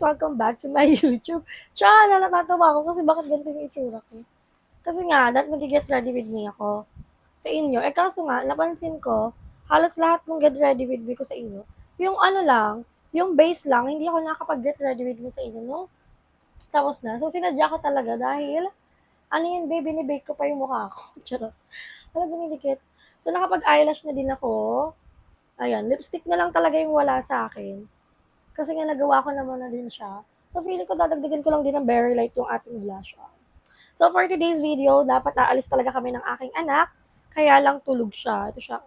guys! Welcome back to my YouTube channel. Natatawa ako kasi bakit ganito yung itsura ko. Kasi nga, mag-get ready with me ako sa inyo. Kaso nga, napansin ko, halos lahat ng get ready with me ko sa inyo, yung ano lang, yung base lang, hindi ako nakapag-get ready with me sa inyo, no? Tapos na. So, sinadya ko talaga dahil, ano yun, baby, binibake ko pa yung mukha ko. Charot. Wala dumidikit. So, nakapag-eyelash na din ako. Ayan, lipstick na lang talaga yung wala sa akin. Kasi nga nagawa ko naman na din siya. So, feeling ko dadagdagan ko lang din ng Berry Light yung ating blush on. So, for today's video, dapat aalis talaga kami ng aking anak. Kaya lang tulog siya. Ito siya.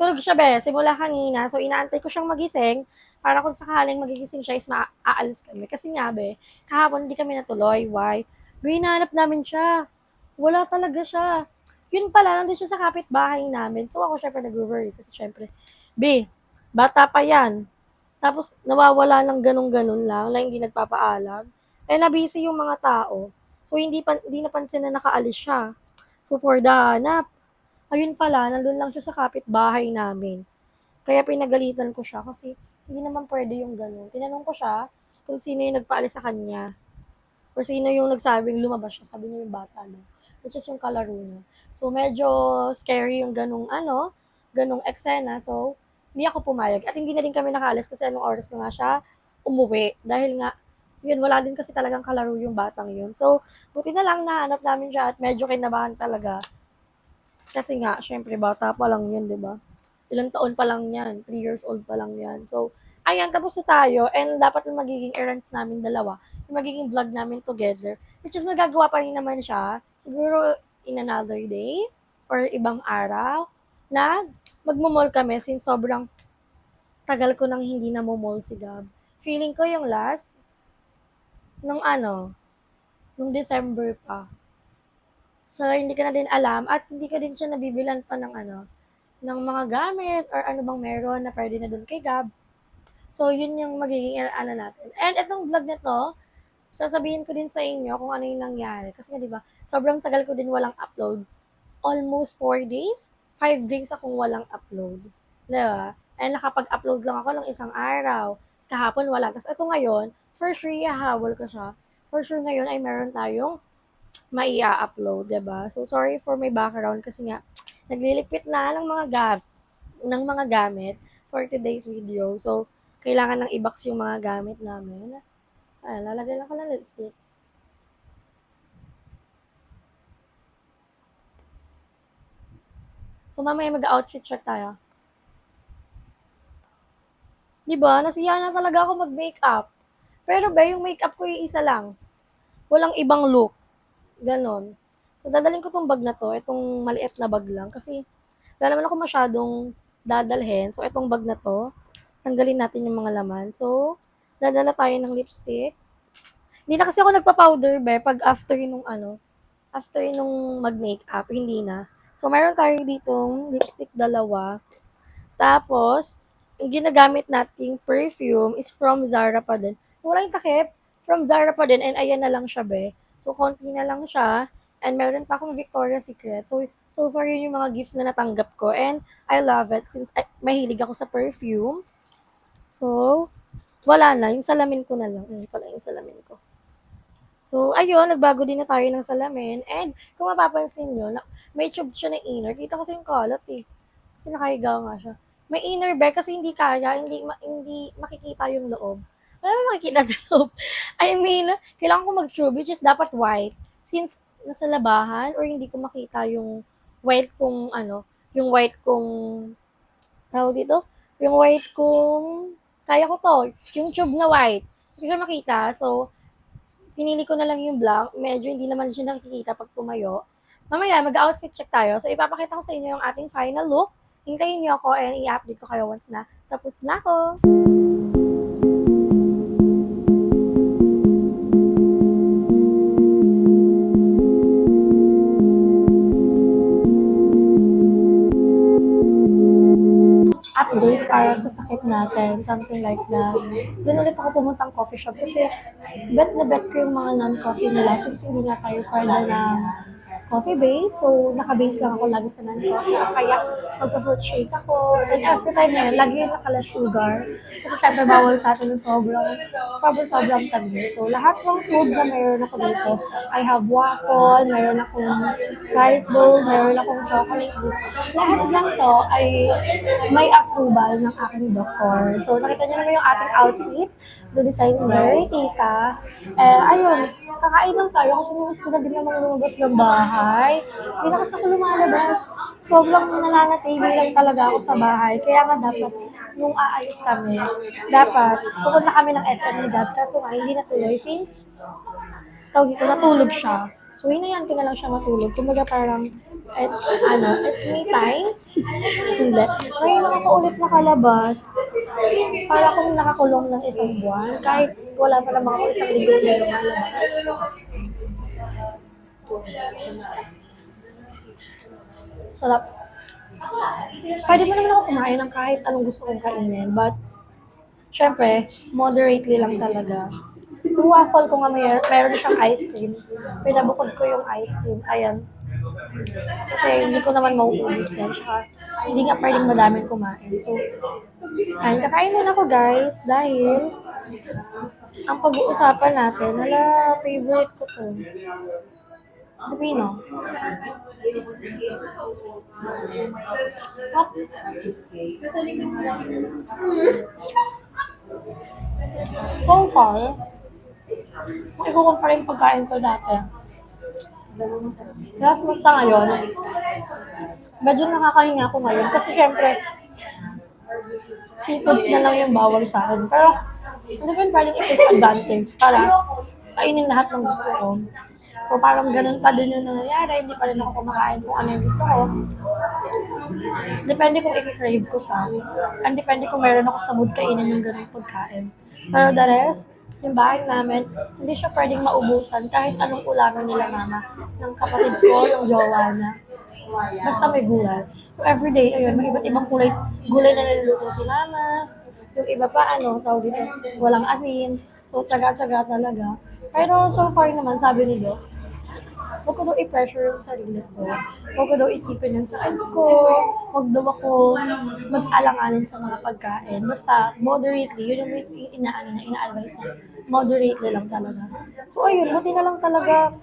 Tulog siya, be. Simula kanina. So, inaantay ko siyang magising para kung sakaling magigising siya is maaalis kami. Kasi nga, be, kahapon hindi kami natuloy. Why? Be, hinahanap namin siya. Wala talaga siya. Yun pala, nandun siya sa kapitbahay namin. So, ako syempre nag-worry. Kasi syempre, be, bata pa yan. Tapos nawawala ng ganun-ganun lang hindi nagpapaalam. Nabusy yung mga tao. So hindi napansin na nakaalis siya. So for the hanap, ayun pala, nandun lang siya sa kapitbahay namin. Kaya pinagalitan ko siya kasi hindi naman pwede yung ganun. Tinanong ko siya kung sino yung nagpaalis sa kanya. Or sino yung nagsabing lumabas siya. Sabi niya yung bata na. Which is yung kalaro niya. So medyo scary yung ganung eksena. So hindi ako pumayag. At hindi na din kami nakaalis kasi anong oras na nga siya umuwi. Dahil nga, yun, wala din kasi talagang kalaro yung batang yun. So, buti na lang nahanap namin siya at medyo kinabahan talaga. Kasi nga, syempre, bata pa lang yun, di ba? Ilang taon pa lang yan. 3 years old pa lang yan. So, ayan, tapos na tayo. And dapat yung magiging errands namin dalawa. Yung magiging vlog namin together. Which is magagawa pa rin naman siya. Siguro in another day or ibang araw na magmamall kami since sobrang tagal ko nang hindi namomall si Gab. Feeling ko yung last nung nung December pa. So, hindi ko na din alam at hindi ko din siya nabibilan pa ng mga gamit or ano bang meron na pwede na dun kay Gab. So, yun yung magiging natin. And itong vlog na to, sasabihin ko din sa inyo kung ano yung nangyari. Kasi nga, di ba, sobrang tagal ko din walang upload. Almost 4 days, 5 days akong walang upload. Diba? And nakapag-upload lang ako ng isang araw. Tapos kahapon wala. Tapos ito ngayon, for sure, hahabol ko siya. For sure ngayon ay meron tayong maia-upload, diba? So, sorry for my background kasi nga, nagliligpit na ng mga gamit for today's video. So, kailangan ng i-box yung mga gamit namin. Lalagay lang ko ng lipstick. So, mamaya mag-outfit check tayo. Diba? Nasiya na talaga ako mag-makeup. Pero ba, yung makeup ko yung isa lang. Walang ibang look. Ganon. So, dadalhin ko tong bag na to. Itong maliit na bag lang. Kasi, wala naman ako masyadong dadalhin. So, itong bag na to, tanggalin natin yung mga laman. So, dadala tayo ng lipstick. Hindi na kasi ako nagpa-powder, be, pag after nung mag-makeup, hindi na. So, meron tayo ditong lipstick dalawa. Tapos, yung ginagamit nating perfume is from Zara pa din. Walang takip, from Zara pa din, and ayan na lang siya, be. So, konti na lang siya, and meron pa akong Victoria's Secret. So far, yun yung mga gift na natanggap ko, and I love it since mahilig ako sa perfume. So, wala na, yung salamin ko na lang. Pala yung salamin ko. So, ayun, nagbago din na tayo ng salamin. And, kung mapapansin nyo, may tube siya na inner. Kita ko yung kalat eh. Kasi nakahiga nga siya. May inner bag kasi hindi kaya, hindi makikita yung loob. Wala naman makikita sa loob. I mean, kailangan ko mag-tube, which is dapat white. Since nasa labahan, or hindi ko makita yung white yung white kong, tawag dito, yung white kong, kaya ko to, yung tube na white. Hindi ko makita, so, pinili ko na lang yung black. Medyo hindi naman siya nakikita pag tumayo. Mamaya, mag-outfit check tayo. So, ipapakita ko sa inyo yung ating final look. Hintayin niyo ako and i-update ko kayo once na tapos na ako. Update para sa sakit natin, something like that. Doon ulit ako pumuntang coffee shop kasi bet na bet ko yung mga non-coffee nila since hindi nga tayo pwede ng coffee base. So, naka-base lang ako lagi sa non-coffee. O kaya, magpa-fruit shake ako. And every time na yun, lagi yung nakala sugar. Kasi syempre, bawal sa atin yung sobrang tabi. So, lahat ng food na meron ako dito, I have waffle, meron akong rice bowl, meron akong chocolate bits. Lahat lang to ay may approval ng aking doktor. So, nakita niyo naman yung ating outfit. The design is very tita. Ayun, kakain lang tayo kasi namiss ko na din namang lumabas ng bahay. Hindi na kasi ako lumalabas. Sobrang nananatili lang talaga ako sa bahay. Kaya nga dapat, nung aayos kami, dapat pupunta kami ng SM ni Dad. Kaso nga, hindi natuloy since tawag dito, natulog siya. So, hinayaan ko na lang siya matulog. Kumbaga parang, it's me time. Hindi. Ngayon lang ako ulit nakalabas. Para akong nakakulong ng isang buwan. Kahit wala pa naman ako isang linggo na lumalabas. Sarap. Pwede mo naman ako kumain ng kahit anong gusto kong kainin. But, syempre, moderately lang talaga. Yung waffle ko nga meron siyang ice cream. Pinabukod ko yung ice cream. Ayan. Kasi hindi ko naman mauubos yan. Tsaka, hindi nga pwedeng madaming kumain. So, ayun, kakain na ako guys. Dahil, ang pag-uusapan natin, favorite ko to. Pipino. So far, kung ikukumpara yung pagkain ko dati, last month sa ngayon, medyo nakakahinga ako ngayon kasi syempre, seafoods na lang yung bawal sa akin. Pero, hindi ko pwedeng i-take advantage para kainin lahat ng gusto ko. So, parang ganun pa din yung nangyayari. Hindi pa rin ako kumakain kung ano yung gusto ko. Depende kung i-crave ko siya. And depende kung meron ako sa mood kainin ng ganung pagkain. Pero the rest, yung bahay namin, hindi siya pwedeng maubusan kahit anong ulamin nila mama. Ng kapatid ko, ng jowa na. Basta may gulay. So everyday, ayun, may iba't ibang gulay na niluluto si mama. Yung iba pa, tawag dito, walang asin. So, tsaga-tsaga talaga. Pero so far naman, sabi ni Doc, huwag ko daw i-pressure yung sarili ko. Huwag ko daw isipin yung saan ko. Huwag daw ako mag-alang-alin sa mga pagkain. Basta, moderately, yun yung ina-advise na. Moderately lang talaga. So, ayun, buti na lang talaga.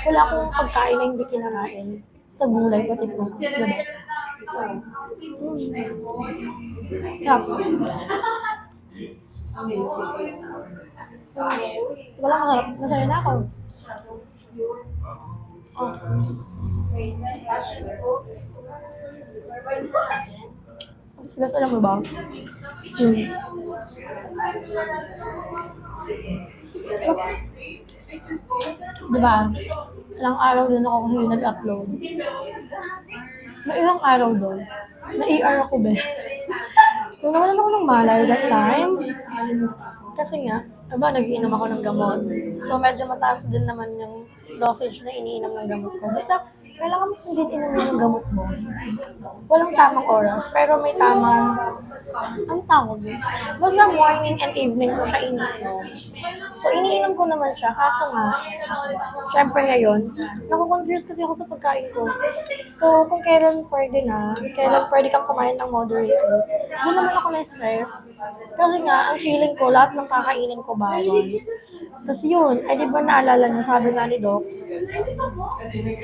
Wala akong pagkain na hindi kinakain. Sa gulay, pati po. Diba? Yeah. Wala masarap. Masaya na ako. Oh. Tapos alam mo ba? Diba? Ilang araw din ako kasi nag-upload. May ilang araw doon. Na-ER ako ba? So, nawalan ako ng malay that time. Kasi nga, nag-iinom ako ng gamot. So, medyo mataas din naman yung dosage na iniinom ng gamot ko. Basta, kailangan mo sundin inumin yung gamot mo. Walang tamang oras, pero may tamang, ang tawag mo? Basta morning and evening ko siya iniinom. So, iniinom ko naman siya, kaso nga, syempre ngayon, nakukonfuse kasi ako sa pagkain ko. So, kung kailan pwede kang kumain ng moderately, doon naman ako na-stress. Kasi nga, ang feeling ko, lahat ng kakainin ko bawal. Tapos yun, di ba naalala niyo, sabi nga ni Doc,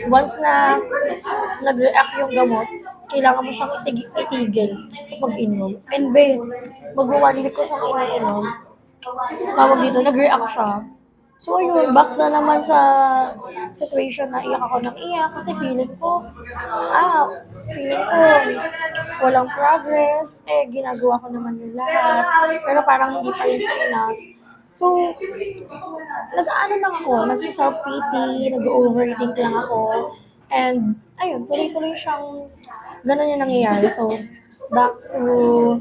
once na nag-react yung gamot, kailangan mo siyang itigil sa pag-inom. And then, mag-1 week ko siyang iniinom, tawag dito, nag-react siya. So ayun, back na naman sa situation na iyak ako ng iyak kasi feeling ko walang progress, ginagawa ko naman yung lahat, pero parang hindi pa rin siya enough. So, nag-self-pity, nag-overthink lang ako, and ayun, tuloy-tuloy siyang ganun yung nangyayari. So, back to,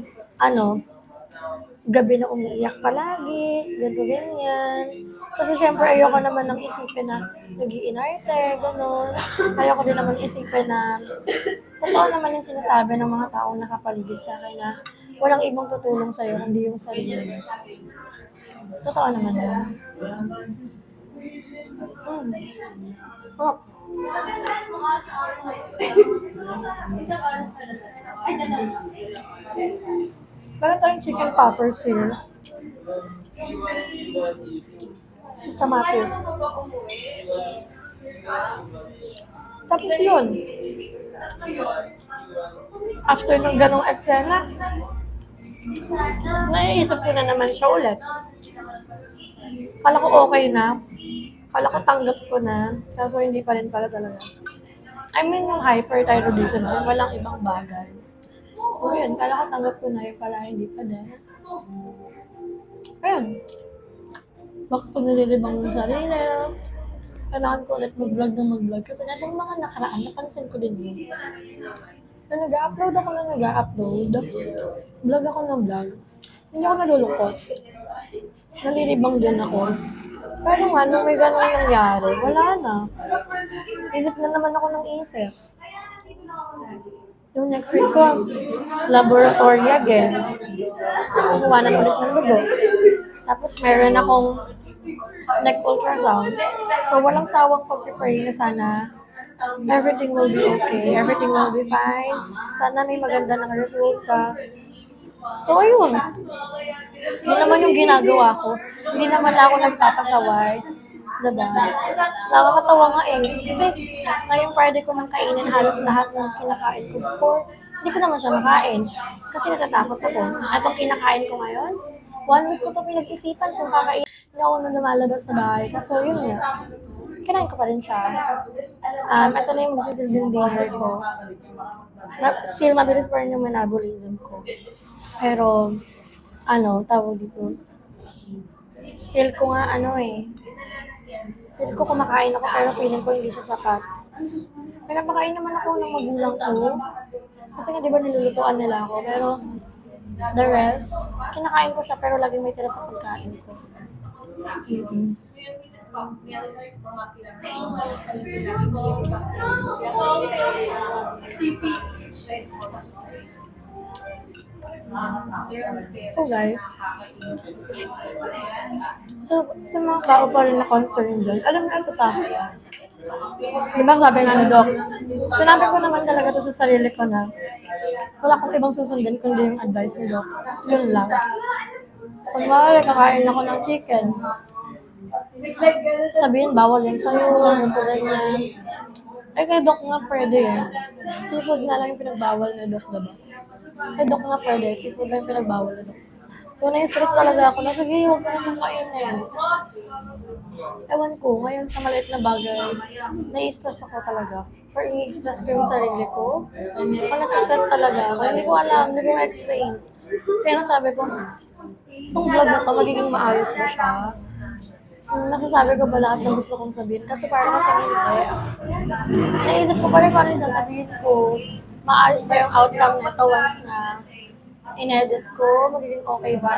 gabi na umiiyak palagi, ganyan. Kasi syempre ayoko naman nang isipin na nag-iinarte, gano'n. Ayoko din naman isipin na totoo naman yung sinasabi ng mga taong nakapaligid sa akin na walang ibang tutulong sa'yo, hindi yung sarili mo. Totoo naman yun. Mm. Oh, meron tayong chicken poppers here. Kamatis. Tapos yun, after ng ganong eksena, naiisip ko na naman siya ulit. Kala ko okay na. Kala ko tanggap ko na. Kaso hindi pa rin pala talaga. I mean, yung hyperthyroidism, yung walang ibang bagay. So yun, kala ko tanggap ko na, yung pala hindi pa din. Ayun. Bakit ko nililibang yung sarili? Kailangan ko ulit mag-vlog. Kasi nga itong mga nakaraan, napansin ko din yun. Nung nag-upload ako na nag-upload, vlog ako ng vlog, hindi ako nalulungkot. Nalilibang din ako. Pero nga, nung may gano'ng nangyari, wala na. Isip na naman ako ng isip. Yung next week ko, laboratory again. Kumanan ulit ng dugo. Tapos meron akong neck ultrasound. So, walang sawang pag-pray na sana everything will be okay. Everything will be fine. Sana may maganda ng resulta. So, ayun. Yun naman yung ginagawa ko. Hindi naman ako nagpapasaway. Diba? Nakakatawa nga eh. Kasi ngayong Friday ko nang kainin halos lahat ng kinakain ko before. Hindi ko naman siya makain. Kasi natatakot ako. Itong kinakain ko ngayon, 1 week ko ito pinag-isipan kung kakain. Hindi ako na lumalabas sa bahay. Kaso yun nga. Kinain ko pa rin siya. Ito na yung magsisilbing dinner ko. Still, mabilis pa rin yung metabolism ko. Pero, tawag dito. Feel ko nga feel ko kumakain ako pero feeling ko hindi siya sapat. May napakain naman ako ng magulang ko. Kasi nga di ba nilulutuan nila ako. Pero, the rest, kinakain ko siya pero laging may tira sa pagkain ko. Mm-hmm. So guys, sa mga tao pa rin na concern dyan, alam mo ito pa. Diba sabi nga ni Doc, sinabi ko naman talaga to sa sarili ko na wala akong ibang susundin kundi yung advice ni Doc. Yun lang. Kung maaari, kakain ako ng chicken. Sabihin, bawal yan sa'yo, ganyan. Eh, kay Doc nga pwede eh. Seafood nga lang yung pinagbawal ni Doc, diba? Kay Doc nga pwede, seafood lang yung pinagbawal ni Doc. Kung na-stress talaga ako, sige, huwag ka naman kainin. Ewan ko, ngayon sa maliit na bagay, na-stress ako talaga. Or ini-stress ko yung sarili ko. Kung nasa-stress talaga ako, hindi ko alam, hindi ko ma-explain. Pero sabi ko, itong vlog na to, magiging maayos na siya. Nasasabi ko ba lahat ng gusto kong sabihin? Kasi parang kasi hindi. Naisip ko pa rin kung ano yung sasabihin ko. Maayos ba yung outcome nito once na in-edit ko? Magiging okay ba?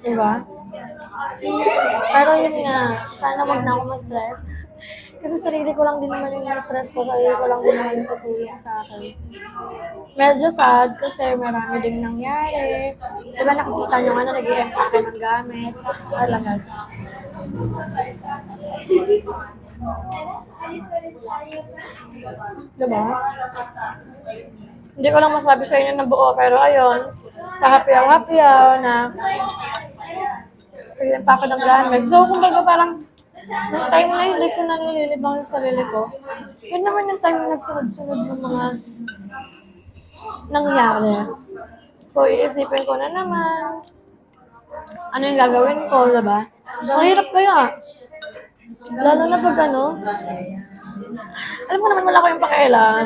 Diba? Pero yun nga, sana wag na ako ma-stress. Kasi sarili ko lang din naman yung na-stress ko, sarili ko lang din naman yung tutulong sa akin. Medyo sad kasi marami ding nangyari. Diba nakikita nyo nga na nag-i-empake ng gamit. Alagad. Diba? Hindi ko lang masabi sa inyo ng buo, pero ayun, kahapyaw-hapyaw na nag-empake ng gamit. So, kumbaga parang nung time na hindi ko na nililibang yung sarili ko, yun naman yung time na nagsunod-sunod ng mga nangyari. So, iisipin ko na naman, ano yung gagawin ko, diba? Mahirap kaya. Lalo na pag alam mo naman wala ko yung pakialam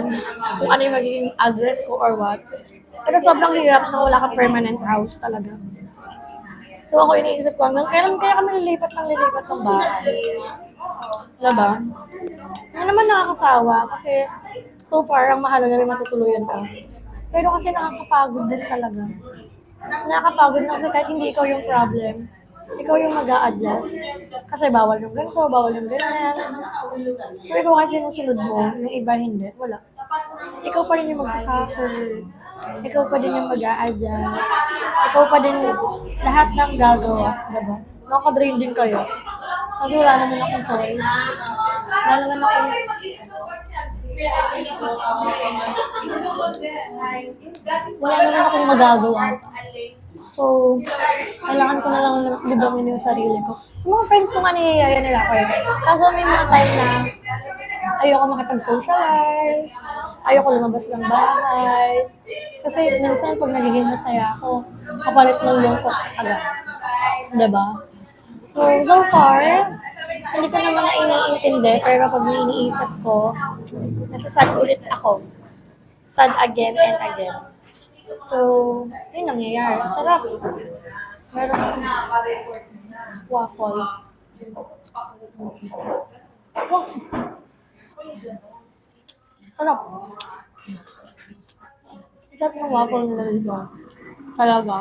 kung ano yung magiging address ko or what. Pero sobrang hirap na wala kang permanent house talaga. So ako iniisip ko, hanggang kailan kaya kami lilipat ng bahay? Diba? Ano naman nakakasawa kasi so far ang mahalaga may matutuluyan ka. Pero kasi nakakapagod din talaga. Nakakapagod na kasi kahit hindi ikaw yung problem, ikaw yung mag-a-adjust. Kasi bawal yung ganito, bawal yung ganyan. Pero ikaw kasi sinusunod mo, yung iba hindi, wala. Ikaw pa rin yung magsasuffer. Ikaw pa din yung mag-a-adjust. Ikaw pa din lahat ng gagawa, diba? Nakaka-drain din kayo. Kasi wala naman akong choice. Wala naman akong magagawa. So, kailangan ko na lang libangan yung sarili ko. Yung mga friends ko nga niyayaya nila ako eh. Kaso may mga time na ayoko makipag-socialize, ayoko lumabas ng bahay. Kasi minsan pag nagiging masaya ako, kapalit ng lungkot agad. Diba? So far, hindi ko naman na iniintindi, pero pag iniisip ko, nasasad ulit ako. Sad again and again. So, yun nangyayari. Sarap. Meron akong waffle. Oh, sarap. Sarap ng waffle nila dito. Talaga.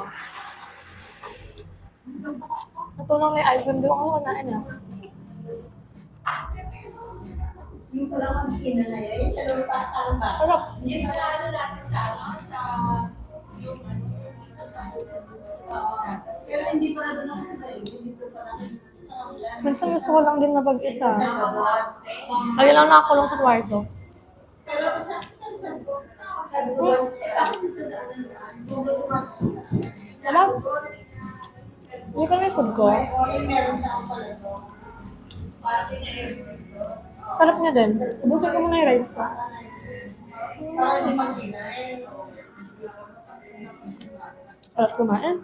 Ito na may ice cream. Di ko ako kanain na. Sarap. Minsan gusto ko lang din na pag-isa. Lagi lang nakakulong sa kwarto. Sarap. Hindi ko na yung food ko. Sarap niya din. Ubusin ko muna yung rice ko. Sarap kumain.